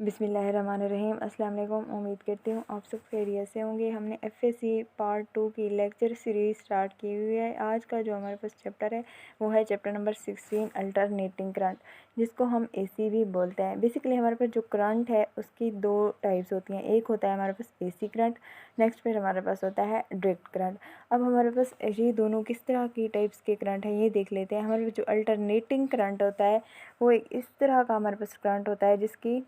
बिस्मिल्लाहिर्रहमानिर्रहीम। अस्सलाम वालेकुम। उम्मीद करती हूँ आप सब खैरियत से होंगे। हमने एफएसी पार्ट 2 की लेक्चर सीरीज़ स्टार्ट की हुई है। आज का जो हमारे पास चैप्टर है वो है चैप्टर नंबर 16 अल्टरनेटिंग करंट, जिसको हम एसी भी बोलते हैं। बेसिकली हमारे पास जो करंट है उसकी दो टाइप्स होती हैं। एक होता है हमारे पास एसी करंट, नेक्स्ट फिर हमारे पास होता है डायरेक्ट करंट। अब हमारे पास ये दोनों किस तरह की टाइप्स के करंट हैं ये देख लेते हैं। हमारे पास जो अल्टरनेटिंग करंट होता है वो एक इस तरह का हमारे पास करंट होता है जिसकी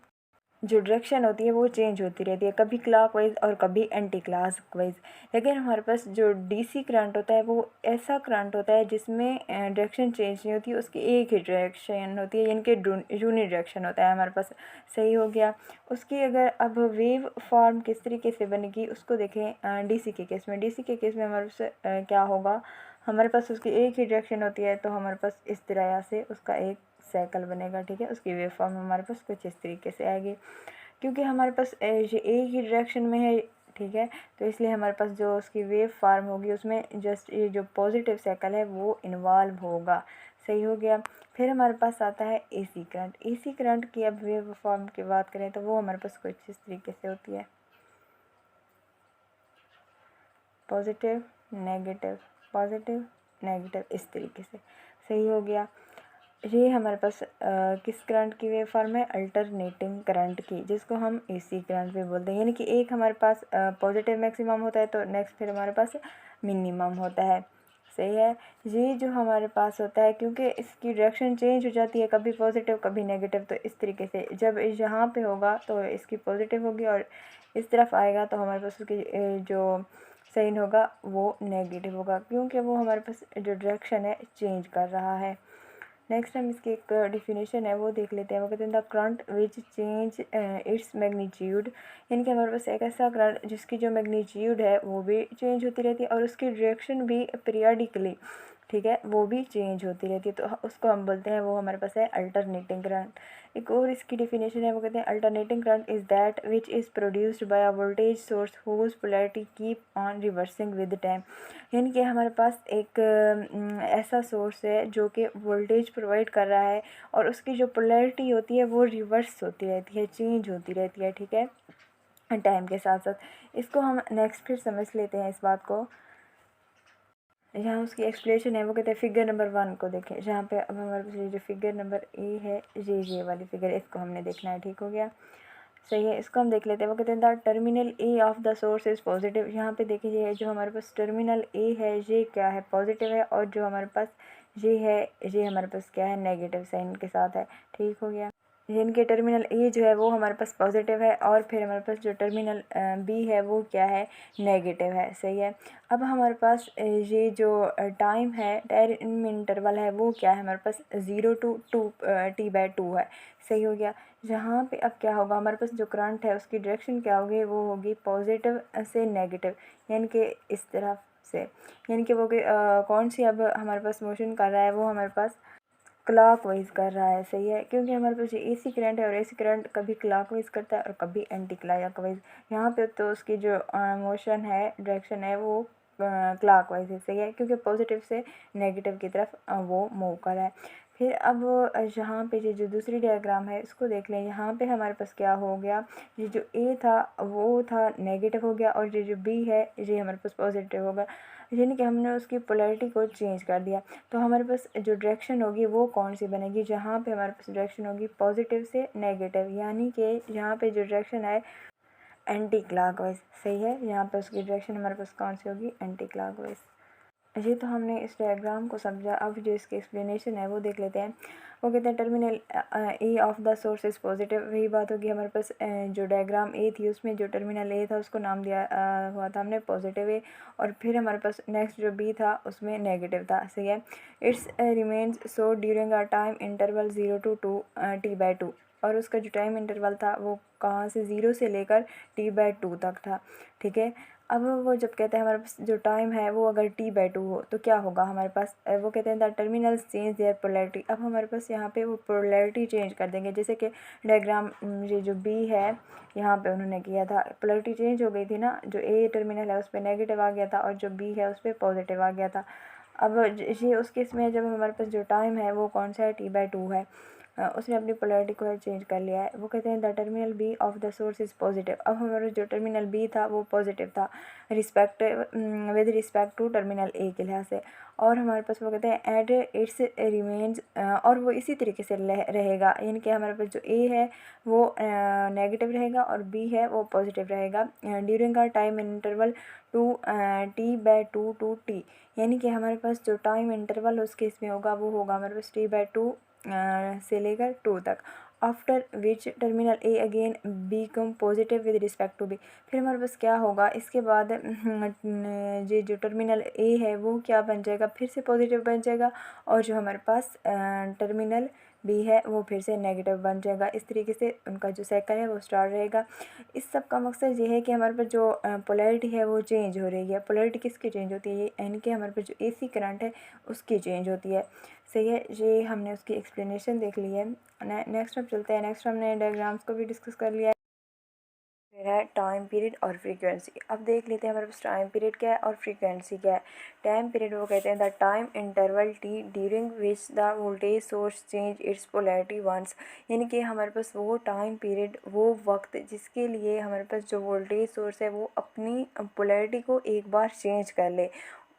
जो डायरेक्शन होती है वो चेंज होती रहती है, कभी क्लॉकवाइज और कभी एंटी क्लॉकवाइज। लेकिन हमारे पास जो डीसी करंट होता है वो ऐसा करंट होता है जिसमें डायरेक्शन चेंज नहीं होती, उसकी एक ही डायरेक्शन होती है, यानी कि यूनि डायरेक्शन होता है हमारे पास। सही हो गया। उसकी अगर अब वेव फॉर्म किस तरीके से बनेगी उसको देखें। डीसी के केस में हमारे पास क्या होगा, हमारे पास उसकी एक ही डायरेक्शन होती है, तो हमारे पास इस तरह से उसका एक साइकिल बनेगा। ठीक है, उसकी वेव फॉर्म हमारे पास कुछ इस तरीके से आएगी। क्योंकि हमारे पास ये एक ही डायरेक्शन में है, ठीक है, तो इसलिए हमारे पास जो उसकी वेव फॉर्म होगी उसमें जस्ट ये जो पॉजिटिव साइकिल है वो इन्वॉल्व होगा। सही हो गया। फिर हमारे पास आता है एसी करंट। एसी करंट की अब वेव फॉर्म की बात करें तो वो हमारे पास कुछ इस तरीके से होती है, पॉजिटिव नेगेटिव, पॉजिटिव नेगेटिव, इस तरीके से। सही हो गया। ये हमारे पास किस करंट की वेव फॉर्म है, अल्टरनेटिंग करंट की, जिसको हम एसी करंट भी बोलते हैं। यानी कि एक हमारे पास पॉजिटिव मैक्सिमम होता है तो नेक्स्ट फिर हमारे पास मिनिमम होता है। सही है। ये जो हमारे पास होता है, क्योंकि इसकी डायरेक्शन चेंज हो जाती है, कभी पॉजिटिव कभी नेगेटिव, तो इस तरीके से जब यहाँ पे होगा तो इसकी पॉजिटिव होगी और इस तरफ आएगा तो हमारे पास उसकी जो साइन होगा वो नेगेटिव होगा, क्योंकि वो हमारे पास जो डायरेक्शन है चेंज कर रहा है। नेक्स्ट हम इसकी एक डिफिनेशन है वो देख लेते हैं। वो कहते हैं the current which change its magnitude, यानी कि हमारे पास एक ऐसा करंट जिसकी जो मैग्नीट्यूड है वो भी चेंज होती रहती है और उसकी डायरेक्शन भी पीरियडिकली, ठीक है, वो भी चेंज होती रहती है, तो उसको हम बोलते हैं वो हमारे पास है अल्टरनेटिंग करंट। एक और इसकी डिफिनेशन है, वो कहते हैं alternating current is that which is produced by a voltage source whose polarity keep on reversing with time. यानी कि हमारे पास एक ऐसा सोर्स है जो कि वोल्टेज प्रोवाइड कर रहा है और उसकी जो पोलैरिटी होती है वो रिवर्स होती रहती है, चेंज होती रहती है, ठीक है, टाइम के साथ साथ। इसको हम नेक्स्ट फिर समझ लेते हैं इस बात को। यहाँ उसकी एक्सप्लेनेशन है, वो कहते हैं फिगर नंबर 1 को देखें। जहाँ पे अब हमारे पास ये जो फिगर नंबर ए है, ये वाली फिगर, इसको हमने देखना है। ठीक हो गया, सही है। इसको हम देख लेते हैं। वो कहते हैं the terminal A of the source is positive. यहाँ पे देखिए ये जो हमारे पास टर्मिनल ए है ये क्या है, पॉजिटिव है, और जो हमारे पास ये है ये हमारे पास क्या है, नेगेटिव साइन के साथ है। ठीक हो गया। इनके टर्मिनल ए जो है वो हमारे पास पॉजिटिव है और फिर हमारे पास जो टर्मिनल बी है वो क्या है, नेगेटिव है। सही है। अब हमारे पास ये जो टाइम है, टाइम इंटरवल है वो क्या है, हमारे पास 0 to 2 T/2 है। सही हो गया। जहाँ पे अब क्या होगा, हमारे पास जो करंट है उसकी डायरेक्शन क्या होगी, वो होगी पॉजिटिव से नेगेटिव, यानी कि इस तरफ से, यानी कि वो कौन सी अब हमारे पास मोशन कर रहा है, वो हमारे पास क्लॉकवाइज कर रहा है। सही है। क्योंकि हमारे पास ये एसी करंट है और एसी करंट कभी क्लॉकवाइज करता है और कभी एंटी क्लॉकवाइज। यहाँ पे तो उसकी जो मोशन है, डायरेक्शन है, वो क्लॉकवाइज है। सही है, क्योंकि पॉजिटिव से नेगेटिव की तरफ वो मूव कर रहा है। फिर अब यहाँ पे ये जो दूसरी डायग्राम है इसको देख लें। यहाँ पे हमारे पास क्या हो गया, ये जो ए था वो था नेगेटिव हो गया और ये जो बी है ये हमारे पास पॉजिटिव होगा, यानी कि हमने उसकी पोलैरिटी को चेंज कर दिया। तो हमारे पास जो डायरेक्शन होगी वो कौन सी बनेगी, जहाँ पे हमारे पास डायरेक्शन होगी पॉजिटिव से नेगेटिव, यानी कि यहाँ पे जो डायरेक्शन है एंटी क्लॉकवाइज। सही है। यहाँ पे उसकी डायरेक्शन हमारे पास कौन सी होगी, एंटी क्लॉकवाइज। ये तो हमने इस डायग्राम को समझा। अब जो इसकी एक्सप्लेनेशन है वो देख लेते हैं। वो कहते हैं terminal A of the source is positive. वही बात होगी, हमारे पास जो डायग्राम ए थी उसमें जो टर्मिनल ए था उसको नाम दिया हुआ था हमने पॉजिटिव ए, और फिर हमारे पास नेक्स्ट जो बी था उसमें नेगेटिव था। सही है। It's remains so during a time interval 0 to 2 T/2, और उसका जो टाइम इंटरवल था वो कहाँ से, 0 से लेकर T/2 तक था। ठीक है। अब वो जब कहते हैं हमारे पास जो टाइम है वो अगर T/2 हो तो क्या होगा हमारे पास, वो कहते हैं the terminals change their polarity. अब हमारे पास यहाँ पे वो पोलैरिटी चेंज कर देंगे, जैसे कि डायग्राम ये जो बी है यहाँ पे उन्होंने किया था, पोलैरिटी चेंज हो गई थी ना, जो ए टर्मिनल है उस पर नेगेटिव आ गया था और जो बी है उस पर पॉजिटिव आ गया था। अब ये उस केस में जब हमारे पास जो टाइम है वो कौन सा है, T/2 है। उसने अपनी पोलैरिटी को चेंज कर लिया है। वो कहते हैं the terminal B of the source is positive. अब हमारा जो टर्मिनल बी था वो पॉजिटिव था with respect to terminal A के लिहाज से। और हमारे पास वो कहते हैं एट इट्स रिमेन्स, और वो इसी तरीके से रहेगा, यानी कि हमारे पास जो ए है वो नेगेटिव रहेगा और बी है वो पॉजिटिव रहेगा during our time interval to T/2 to T, यानी कि हमारे पास जो टाइम इंटरवल उस केस में होगा वो होगा हमारे पास T/2 से लेकर 2 तक। After which terminal A again become positive with respect to B. फिर हमारे पास क्या होगा इसके बाद ये जो टर्मिनल ए है वो क्या बन जाएगा, फिर से पॉजिटिव बन जाएगा, और जो हमारे पास टर्मिनल बी है वो फिर से नेगेटिव बन जाएगा। इस तरीके से उनका जो साइकिल है वो स्टार्ट रहेगा। इस सब का मकसद ये है कि हमारे पास जो पोलैरिटी है वो चेंज हो रही है। पोलैरिटी किसकी चेंज होती है, यानी कि हमारे पास जो एसी करंट है उसकी चेंज होती है। सही है, ये हमने उसकी एक्सप्लेनेशन देख ली है। नेक्स्ट हम चलते हैं। नेक्स्ट हमने डायग्राम्स को भी डिस्कस कर लिया है। फिर है टाइम पीरियड और फ्रीक्वेंसी। अब देख लेते हैं हमारे पास टाइम पीरियड क्या है और फ्रीक्वेंसी क्या है। टाइम पीरियड वो कहते हैं the time interval T during which the voltage source change its polarity once, यानी कि हमारे पास वो टाइम पीरियड, वो वक्त जिसके लिए हमारे पास जो वोल्टेज सोर्स है वो अपनी पोलैरिटी को एक बार चेंज कर ले।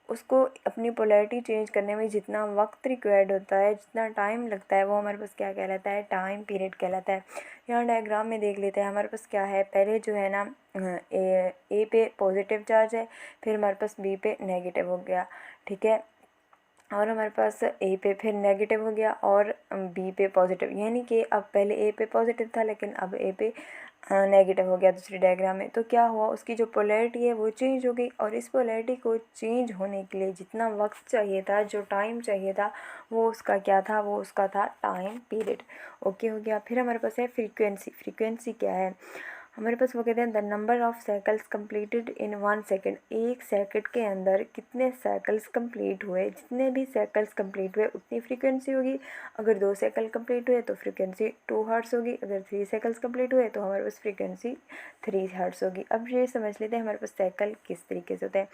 उसको अपनी पोलैरिटी चेंज करने में जितना वक्त रिक्वायर्ड होता है, जितना टाइम लगता है, वो हमारे पास क्या कहलाता है, टाइम पीरियड कहलाता है। यहाँ डायग्राम में देख लेते हैं हमारे पास क्या है। पहले जो है ना ए पे पॉजिटिव चार्ज है, फिर हमारे पास बी पे नेगेटिव हो गया, ठीक है, और हमारे पास ए पे फिर नेगेटिव हो गया और बी पे पॉजिटिव, यानी कि अब पहले ए पे पॉजिटिव था लेकिन अब ए पे नेगेटिव हो गया दूसरी डायग्राम में। तो क्या हुआ, उसकी जो पोलैरिटी है वो चेंज हो गई, और इस पोलैरिटी को चेंज होने के लिए जितना वक्त चाहिए था, जो टाइम चाहिए था, वो उसका क्या था, वो उसका था टाइम पीरियड। ओके हो गया। फिर हमारे पास है फ्रीक्वेंसी। फ्रीक्वेंसी क्या है, हमारे पास वो कहते हैं the number of cycles completed in 1 second. एक सेकंड के अंदर कितने साइकिल्स कंप्लीट हुए, जितने भी साइकिल्स कंप्लीट हुए उतनी फ्रीक्वेंसी होगी। अगर 2 साइकिल कंप्लीट हुए तो फ्रीक्वेंसी 2 हर्ट्ज़ होगी। अगर 3 साइकिल्स कंप्लीट हुए तो हमारे पास फ्रीक्वेंसी 3 हर्ट्ज़ होगी। अब ये समझ लेते हैं हमारे पास साइकिल किस तरीके से होते हैं।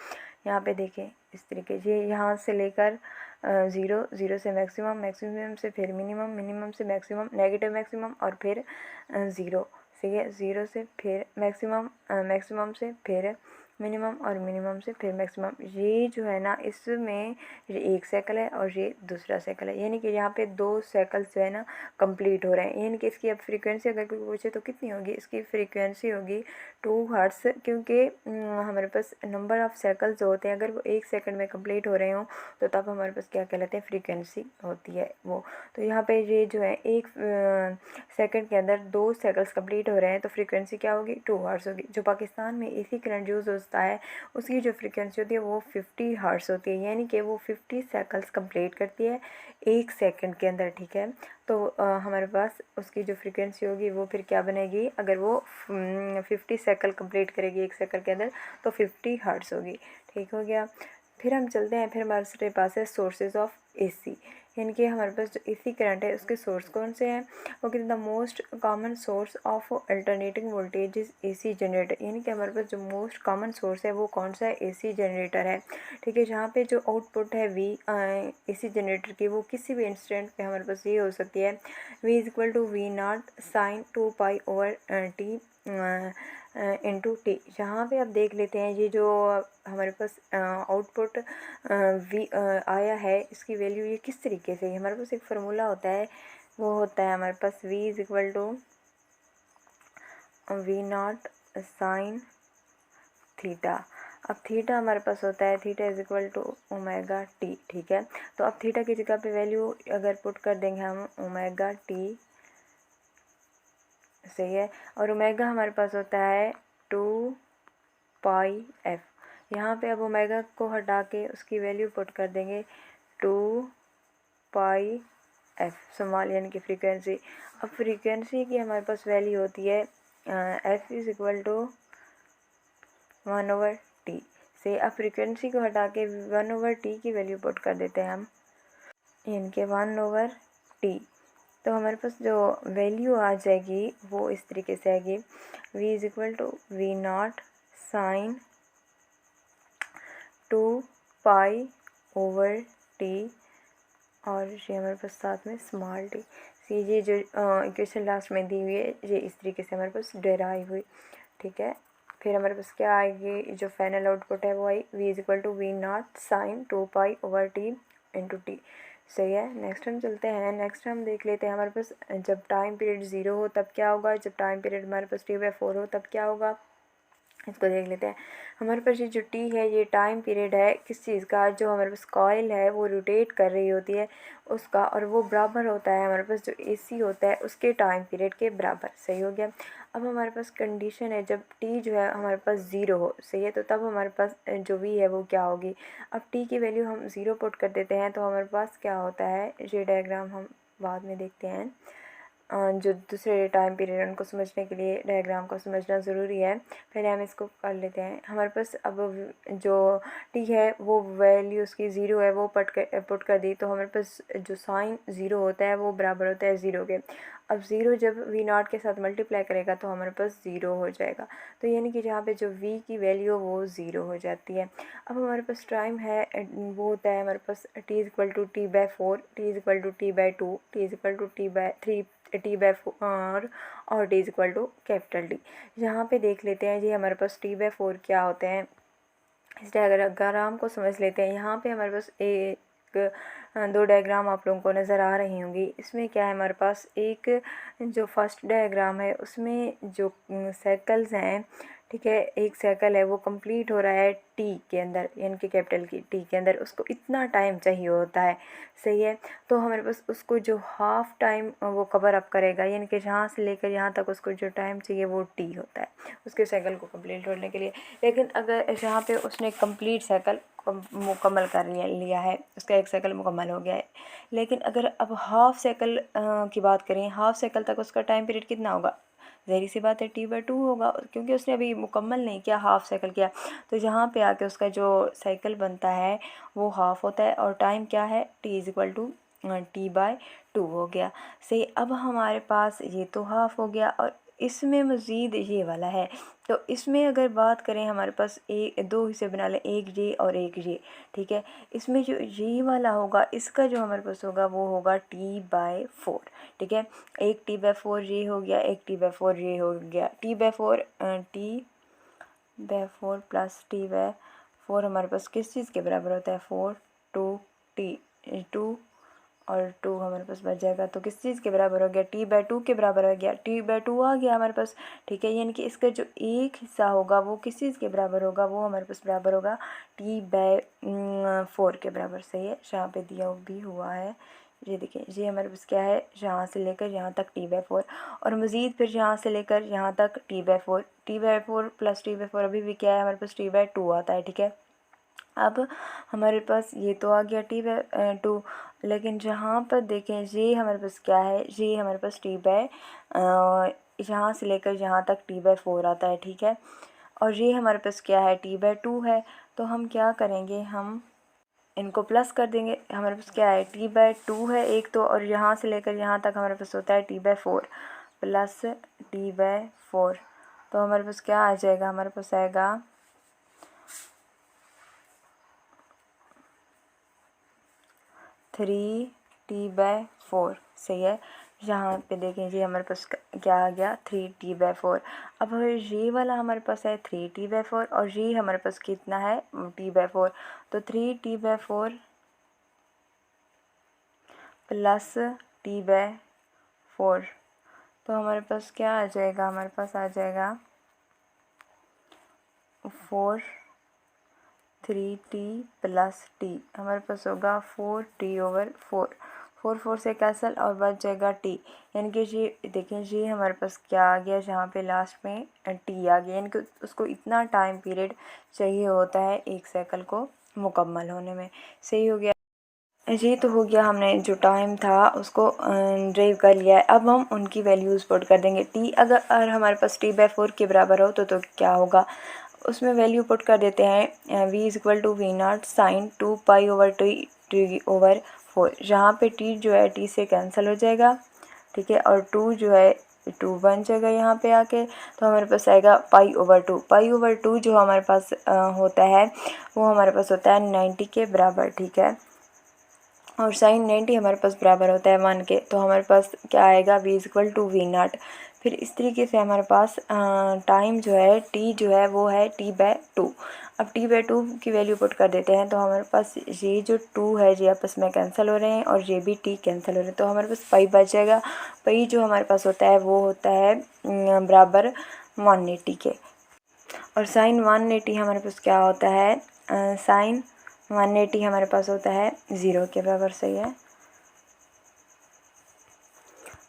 यहाँ पे देखें इस तरीके से, यहाँ से लेकर 0 से मैक्सिमम, मैक्सिमम से फिर मिनिमम, मिनिमम से मैक्सिमम, नेगेटिव मैक्सिमम, और फिर 0। ठीक है, 0 से फिर मैक्सिमम, मैक्सिमम से फिर मिनिमम, और मिनिमम से फिर मैक्सिमम। ये जो है ना, इसमें ये एक साइकिल है और ये दूसरा साइकिल है, यानी कि यहाँ पे 2 साइकिल्स जो है ना कंप्लीट हो रहे हैं। यानी कि इसकी अब फ्रीक्वेंसी अगर कोई पूछे तो कितनी होगी, इसकी फ्रीक्वेंसी होगी 2 हर्ट्ज़, क्योंकि हमारे पास नंबर ऑफ़ साइकिल्स जो होते हैं अगर वो 1 सेकंड में कंप्लीट हो रहे हों तो तब हमारे पास क्या कहलाते हैं, फ्रीक्वेंसी होती है वो। तो यहाँ पे ये जो है 1 सेकंड के अंदर 2 साइकिल्स कंप्लीट हो रहे हैं तो फ्रीक्वेंसी क्या होगी, 2 हर्ट्ज़ होगी। जो पाकिस्तान में एसी करंट यूज़ होता है उसकी जो फ्रीक्वेंसी होती है वो 50 हर्ट्ज़ होती है, यानी कि वो 50 साइकिल्स कंप्लीट करती है 1 सेकंड के अंदर, ठीक है। तो हमारे पास उसकी जो फ्रीक्वेंसी होगी वो फिर क्या बनेगी, अगर वो 50 साइकिल कंप्लीट करेगी 1 सेकंड के अंदर तो 50 हर्ट्ज़ होगी, ठीक हो गया। फिर हम चलते हैं, फिर हमारे पास है सोर्सेज ऑफ एसी, यानी कि हमारे पास जो एसी करंट है उसके सोर्स कौन से हैं। Okay, the most common source of alternating voltage is AC generator, यानी कि हमारे पास जो मोस्ट कॉमन सोर्स है वो कौन सा है, एसी जनरेटर है, ठीक है। जहाँ पे जो आउटपुट है वी एसी जनरेटर की वो किसी भी इंस्टेंट पे हमारे पास ये हो सकती है, V is equal to V0 sine 2π/T into T. यहाँ पे आप देख लेते हैं ये जो हमारे पास आउटपुट वी आया है इसकी वैल्यू ये किस तरीके से, हमारे पास एक फार्मूला होता है, वो होता है हमारे पास V is equal to V0 sine theta. अब थीटा हमारे पास होता है, theta is equal to omega T, ठीक है। तो अब थीटा की जगह पे वैल्यू अगर पुट कर देंगे हम ओमेगा टी, सही है, और ओमेगा हमारे पास होता है 2πf। यहाँ पे अब ओमेगा को हटा के उसकी वैल्यू पुट कर देंगे 2πf स्मॉल, यानी कि फ्रीक्वेंसी। अब फ्रीक्वेंसी की हमारे पास वैल्यू होती है f is equal to 1/t से। अब फ्रीक्वेंसी को हटा के 1/t की वैल्यू पुट कर देते हैं हम, यानी कि 1/t। तो हमारे पास जो वैल्यू आ जाएगी वो इस तरीके से आएगी, V is equal to V0 sine 2π/T, और ये हमारे पास साथ में स्मॉल टी, ये जो इक्वेशन लास्ट में दी हुई है ये इस तरीके से हमारे पास डेराइव हुई, ठीक है। फिर हमारे पास क्या आएगी, जो फाइनल आउटपुट है वो आई v=v0 sin 2π/t into T. सही है। नेक्स्ट हम चलते हैं, नेक्स्ट हम देख लेते हैं हमारे पास जब टाइम पीरियड 0 हो तब क्या होगा, जब टाइम पीरियड हमारे पास t/4 हो तब क्या होगा, इसको देख लेते हैं। हमारे पास ये जो टी है ये टाइम पीरियड है किस चीज़ का, जो हमारे पास कॉइल है वो रोटेट कर रही होती है उसका, और वो बराबर होता है हमारे पास जो एसी होता है उसके टाइम पीरियड के बराबर। सही हो गया। अब हमारे पास कंडीशन है जब टी जो है हमारे पास 0 हो, सही है, तो तब हमारे पास जो वी है वो क्या होगी। अब टी की वैल्यू हम 0 पुट कर देते हैं तो हमारे पास क्या होता है, ये डायग्राम हम बाद में देखते हैं। जो दूसरे टाइम पीरियड उनको समझने के लिए डायग्राम को समझना ज़रूरी है। पहले हम इसको कर लेते हैं। हमारे पास अब जो टी है वो वैल्यू उसकी 0 है वो पुट कर दी, तो हमारे पास जो साइन 0 होता है वो बराबर होता है 0 के। अब 0 जब v0 के साथ मल्टीप्लाई करेगा तो हमारे पास 0 हो जाएगा, तो यानी कि जहाँ पे जो v की वैल्यू वो 0 हो जाती है। अब हमारे पास टाइम है वो होता है हमारे पास t=t/4, t=t/2, t=t/3, t/4 और t=कैपिटल टी। यहाँ पे देख लेते हैं जी हमारे पास t/4 क्या होते हैं, इस डायग्राम को समझ लेते हैं। यहाँ पे हमारे पास एक दो डायग्राम आप लोगों को नज़र आ रही होंगी। इसमें क्या है, हमारे पास एक जो फर्स्ट डायग्राम है उसमें जो सर्कल्स हैं, ठीक है, एक सर्कल है वो कंप्लीट हो रहा है टी के अंदर, यानी कि कैपिटल की टी के अंदर, उसको इतना टाइम चाहिए होता है। सही है। तो हमारे पास उसको जो हाफ टाइम वो कवर अप करेगा, यानी कि यहाँ से लेकर यहाँ तक उसको जो टाइम चाहिए वो टी होता है उसके साइकिल को कंप्लीट होने के लिए। लेकिन अगर यहाँ पे उसने कंप्लीट साइकिल मुकम्मल कर लिया है, उसका एक साइकिल मुकम्मल हो गया है, लेकिन अगर अब हाफ साइकिल की बात करें, हाफ साइकिल तक उसका टाइम पीरियड कितना होगा, ज़ाहिर सी बात है t/2 होगा, क्योंकि उसने अभी मुकम्मल नहीं किया, हाफ साइकिल किया। तो यहाँ पे आके उसका जो साइकिल बनता है वो हाफ होता है, और टाइम क्या है, t=t/2 हो गया। सही। अब हमारे पास ये तो हाफ हो गया, और इसमें मज़ीद ये वाला है, तो इसमें अगर बात करें हमारे पास दो हिस्से बना लें, एक ये और एक ये, ठीक है। इसमें जो ये वाला होगा इसका जो हमारे पास होगा वो होगा t/4, ठीक है। एक t/4 ये हो गया, एक t/4 ये हो गया। t/4 प्लस t/4 हमारे पास किस चीज़ के बराबर होता है, 4 2 2 और 2 हमारे पास बच जाएगा, तो किस चीज़ के बराबर हो गया, t/2 के बराबर हो गया, t/2 आ गया हमारे पास, ठीक है। यानी कि इसका जो एक हिस्सा होगा वो किस चीज़ के बराबर होगा, वो हमारे पास बराबर होगा t/4 के बराबर। सही है, यहाँ पे दिया भी हुआ है, ये देखिए, ये हमारे पास क्या है, यहाँ से लेकर यहाँ तक t/4, और मज़ीद फिर यहाँ से लेकर यहाँ तक t/4 प्लस t/4 अभी भी क्या है हमारे पास, t/2 आता है, ठीक है। अब हमारे पास ये तो आ गया t/2, लेकिन जहाँ पर देखें ये हमारे पास क्या है, ये हमारे पास यहाँ से लेकर यहाँ तक t/4 आता है, ठीक है। और ये हमारे पास क्या है, t/2 है। तो हम क्या करेंगे, हम इनको प्लस कर देंगे। हमारे पास क्या है, t/2 है एक तो, और यहाँ से लेकर यहाँ तक हमारे पास होता है t/4 प्लस t/4, तो हमारे पास क्या आ जाएगा, हमारे पास आएगा 3t/4। सही है। यहाँ पे देखें जी हमारे पास क्या आ गया, 3t/4। अब ये वाला हमारे पास है 3t/4, और ये हमारे पास कितना है, t/4, तो 3t/4 प्लस t/4, तो हमारे पास क्या आ जाएगा, हमारे पास आ जाएगा 3t प्लस t, हमारे पास होगा 4t/4, 4 से कैंसिल और बच जाएगा t, यानी कि ये देखें ये हमारे पास क्या आ गया, जहाँ पे लास्ट में t आ गया, यानी कि उसको इतना टाइम पीरियड चाहिए होता है एक साइकिल को मुकम्मल होने में। सही हो गया। ये तो हो गया, हमने जो टाइम था उसको ड्राइव कर लिया है। अब हम उनकी वैल्यूज़ पुट कर देंगे। टी अगर हमारे पास t/4 के बराबर हो तो क्या होगा, उसमें वैल्यू पुट कर देते हैं, v=v0 sin 2π/t/4। यहाँ पे t जो है t से कैंसिल हो जाएगा, ठीक है, और 2 जो है 2 बन जाएगा यहाँ पे आके, तो हमारे पास आएगा π/2 जो हमारे पास होता है वो हमारे पास होता है 90 के बराबर, ठीक है। और साइन 90 हमारे पास बराबर होता है 1 के, तो हमारे पास क्या आएगा v equal to V naught. फिर इस तरीके से हमारे पास टाइम जो है t जो है वो है t/2। अब t/2 की वैल्यू पुट कर देते हैं, तो हमारे पास ये जो 2 है ये आपस में कैंसिल हो रहे हैं और ये भी t कैंसिल हो रहे हैं, तो हमारे पास पाई बच जाएगा। पाई जो हमारे पास होता है वो होता है बराबर 180 के। और साइन 180 हमारे पास क्या होता है, साइन 180 हमारे पास होता है 0 के बराबर। सही है।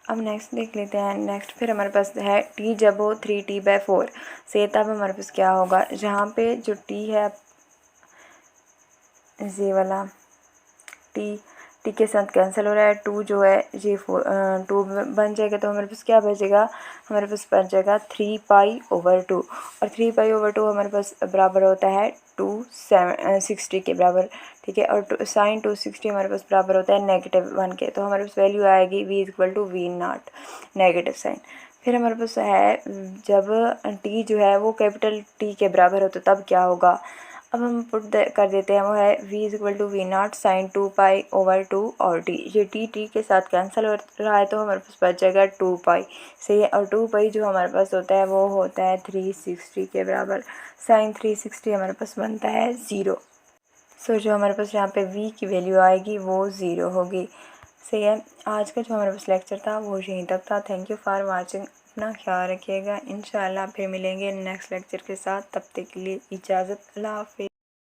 अब नेक्स्ट देख लेते हैं। नेक्स्ट फिर हमारे पास है t जब हो 3t/4 से, तब हमारे पास क्या होगा, जहाँ पे जो t है ये वाला t के साथ कैंसिल हो रहा है, 2 जो है ये 2 बन जाएगा, तो हमारे पास क्या बचेगा, हमारे पास बच जाएगा 3π/2। और 3π/2 हमारे पास बराबर होता है 260 के बराबर। ठीक है। और साइन 260 हमारे पास बराबर होता है -1 के, तो हमारे पास वैल्यू आएगी v equal to V naught negative sine. फिर हमारे पास है जब t जो है वो कैपिटल T के बराबर हो, तो तब क्या होगा। अब हम पुट कर देते हैं, वो है v equal to V naught sine 2π/2 और t। ये t के साथ कैंसिल हो रहा है, तो हमारे पास बच जाएगा 2π। सही है। और 2π जो हमारे पास होता है वो होता है 360 के बराबर। साइन 360 हमारे पास बनता है 0। सो जो हमारे पास यहाँ पे v की वैल्यू आएगी वो 0 होगी। सही है। आज का जो हमारे पास लेक्चर था वो यहीं तक था। Thank you for watching. अपना ख्याल रखिएगा। इंशाल्लाह फिर मिलेंगे नेक्स्ट लेक्चर के साथ। तब तक के लिए इजाज़त। अल्लाह हाफ़िज़।